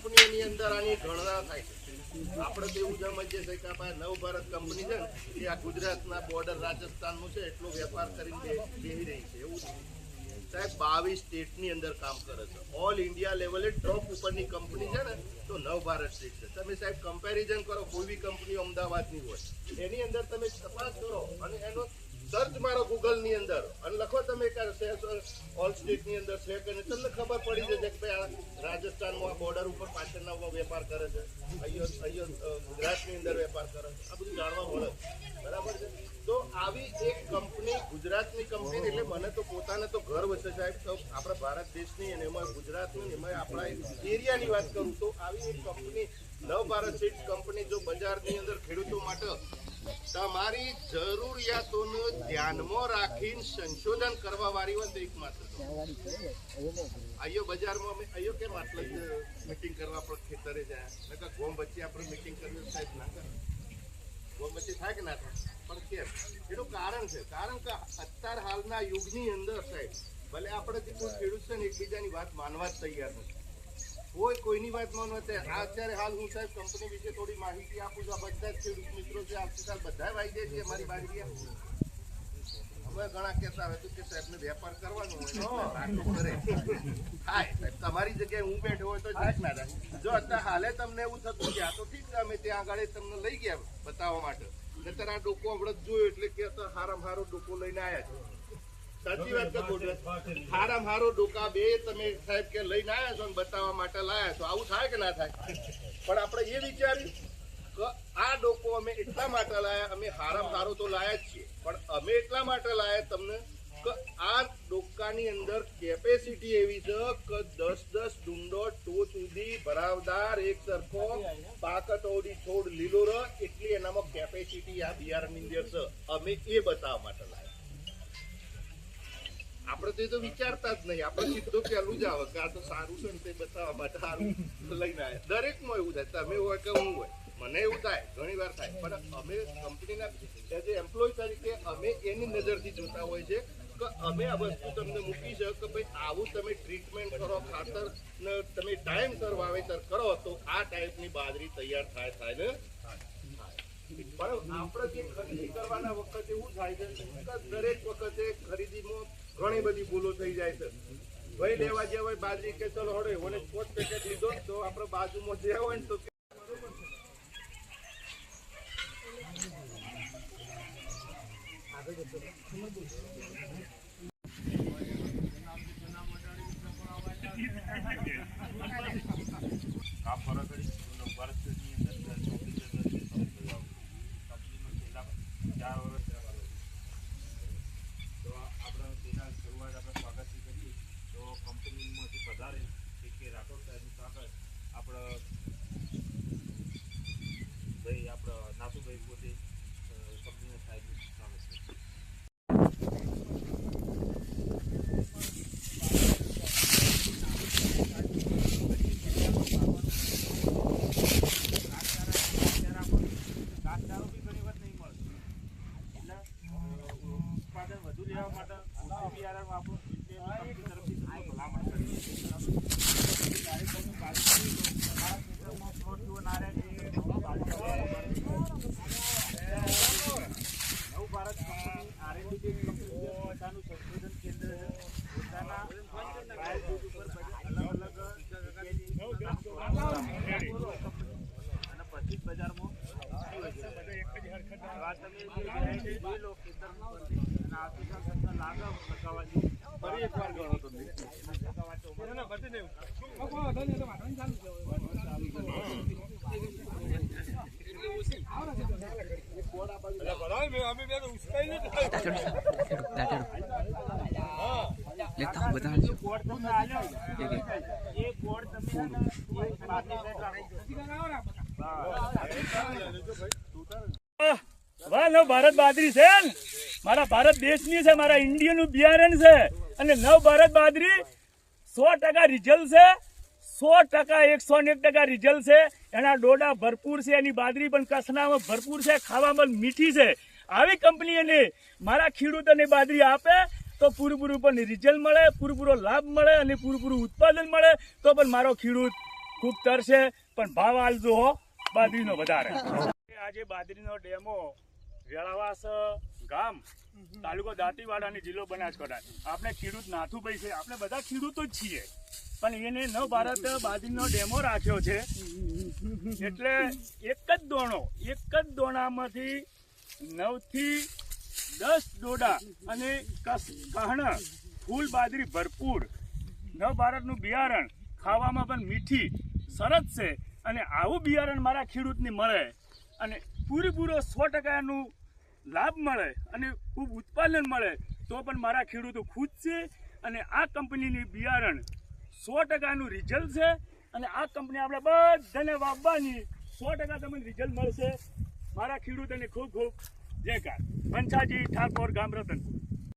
કંપનીઓની અંદર આની ગણના થાય છે. આપણે તો એવું સમજીએ છીએ કે આ નવભારત કંપની છે ને એ આ ગુજરાતના બોર્ડર રાજસ્થાનનું છે એટલો વેપાર કરીને બેસી રહી છે. એવું સાહેબ 22 સ્ટેટની અંદર કામ કરે છે. ઓલ ઇન્ડિયા લેવલે ટોપ ઉપરની કંપની છે ને તો નવભારત સ્ટેટ છે. તમે સાહેબ કમ્પેરિઝન કરો, કોઈ બી કંપની અમદાવાદની હોય એની અંદર તમે તપાસ કરો અને એનો સર્ચ મારો ગૂગલની અંદર અને લખો તમે ઓલ સ્ટેટની અંદર છે કે તમને ખબર પડી જશે કે ભાઈ આ રાજસ્થાનમાં આ બોર્ડર ઉપર પાછળના વેપાર કરે છે, અહીંયા ગુજરાતની અંદર વેપાર કરે છે. આ બધું જાણવા મળે બરાબર છે. તો આવી એક કંપની ગુજરાતની કંપની એટલે મને તો પોતાને તો ગર્વ છે સાહેબ. તો આપણા ભારત દેશની અને એમાં ગુજરાતની એમાં આપણા એરિયાની વાત કરું તો આવી એક કંપની નવભારત સીડ્સ કંપની જો બજારની અંદર ખેડૂતો માટે તમારી જરૂરિયાતોને ધ્યાનમાં રાખીને સંશોધન કરવા વાળી હોય તો એકમાત્ર આયો બજારમાં અમે આયો કેમ આટલા મીટિંગ કરવા પણ ખેતરે જાય ગોમ વચ્ચે આપણે મીટિંગ કરવી સાહેબ ના કરે. ગોમ વચ્ચે થાય કે ના થાય પણ કેમ એનું કારણ છે. કારણ કે અત્યાર હાલના યુગની અંદર સાહેબ ભલે આપણે જે કોઈ ખેડૂત છે ને એકબીજાની વાત માનવા જ તૈયાર નથી. કોઈ કોઈની વાત માનવા તૈયાર. અત્યારે હાલ હું સાહેબ કંપની વિશે થોડી માહિતી આપું છું. આ બધા જ ખેડૂત મિત્રો છે આવતીકાલ બધા વાઈ જાય છે અમારી બાજરી. હવે ઘણા કહેતા હોય કે સાહેબને વેપાર કરવાનો હોય કરે થાય તમારી જગ્યાએ હું બેઠો હોય તો થાય ના થાય. જો અત્યારે હાલે તમને એવું થતું ગયા તો ઠીક છે, અમે ત્યાં આગળ તમને લઈ ગયા બતાવવા માટે. નહીતર આ ડોકો હમણાં જોયું એટલે કે હારામાં હારો ડોકો લઈને આવ્યા છે. સાચી વાત કે ખોટી? હારામાં હારો ડોકા બે તમે સાહેબ કે લઈને આવ્યા છો અને બતાવવા માટે લાયા છો. આવું થાય કે ના થાય? પણ આપણે એ વિચાર્યું કે આ ડોકો અમે એટલા માટે લાયા, અમે હારામાં હારો તો લાયા જ છીએ પણ અમે એટલા માટે લાયા તમને કે આ ડોકાની અંદર કેપેસિટી એવી છે કે 10-10 ડુંડો ટોચ સુધી ભરાવદાર એક સરખો પાકટોડી છોડ લીલો રહ એટલી એનામાં કેપેસિટી આ બિયારણની અંદર છે. અમે એ બતાવવા માટે લાયા. આપણે તો વિચારતા જ નહીં. આપણે સીધો પેલું જ આવે કે આ તો સારું છે ને તે બતાવવા માટે સારું લઈને આવ્યા. દરેકમાં એવું થાય, તમે હોય કે હું હોય, મને એવું થાય ઘણી વાર થાય. પણ અમે કંપનીના એઝ એ એમ્પ્લોય તરીકે અમે એની નજરથી જોતા હોય છે કે અમે આ વસ્તુ તમને મૂકી છે કે ભાઈ આવું તમે ટ્રીટમેન્ટ કરો, ખાતર ને તમે ટાઈમસર વાવેતર કરો તો આ ટાઈપની બાજરી તૈયાર થાય ને. પણ આપણે જે ખરીદી કરવાના વખતે એવું થાય છે કે દરેક વખતે ખરીદીમાં ઘણી બધી ભૂલો થઈ જાય છે. ભાઈ લેવા જ્યાં હોય બાજરી કે ચલો હડે મને 5 પેકેટ લીધો તો આપણે બાજુમાં જ્યાં હોય ને તો નાથુભાઈ પોતે કંપનીના સાહેબ ઘાસચારો બી ઘણી વાર નહીં મળે એટલે ઉત્પાદન વધુ લેવા માટે બિયારણ વાપરો કંપની તરફથી ભલામણ કરીએ છીએ. નવભારત કંપની R&D કંપની પોતાનું સંશોધન કેન્દ્ર છે. પોતાના ટ્રાયલ બેઝ ઉપર અલગ અલગ અને પછી બજારમાં તમે લો ખેતરમાં અને આવતીકાલ તમને લાગે લગાવવાની ફરી એકવાર ગણો તમે ભારત બાજરી છે મારા ભારત દેશની છે, મારા ઇન્ડિયનનું બિયારણ છે અને નવભારત બાજરી 100% રિઝલ્ટ છે. 100% 101% રિઝલ્ટ છે. એના ડોડા ભરપૂર છે, એની બાજરી પણ કસનામાં ભરપૂર છે, ખાવામાં મીઠી છે. આવી કંપનીઓને મારા ખેડૂતોને બાજરી આપે તો પૂરેપૂરું પણ રિઝલ્ટ મળે, પૂરેપૂરો લાભ મળે અને પૂરેપૂરું ઉત્પાદન મળે તો પણ મારો ખેડૂત ખૂબ તરશે, પણ ભાવ આલજો હો બાજરીનો વધારે. આજે બાજરીનો ડેમો વેળાવાસ ગામ, તાલુકો દાંતીવાડા અને જિલ્લો બનાસકાંઠા. આપણે ખેડૂત નાથુભાઈ છે, આપણે બધા ખેડૂતો જ છીએ, પણ એને નવ ભારત બાજરીનો ડેમો રાખ્યો છે. એટલે એક જ દોણામાંથી 9 થી 10 ડોડા અને કહણ ફૂલ બાજરી ભરપૂર. નવ ભારતનું બિયારણ ખાવામાં પણ મીઠી સરસ છે, અને આવું બિયારણ મારા ખેડૂતને મળે અને પૂરેપૂરો 100% લાભ મળે અને ખૂબ ઉત્પાદન મળે તો પણ મારા ખેડૂતો ખુશ છે. અને આ કંપનીની બિયારણ 100%નું રિઝલ્ટ છે, અને આ કંપની આપણે બધાને વાવવાની 100% તમને રિઝલ્ટ મળશે. મારા ખેડૂતોને ખૂબ ખૂબ જયકાર. બંછાજી ઠાકોર, ગામ રતનપુર.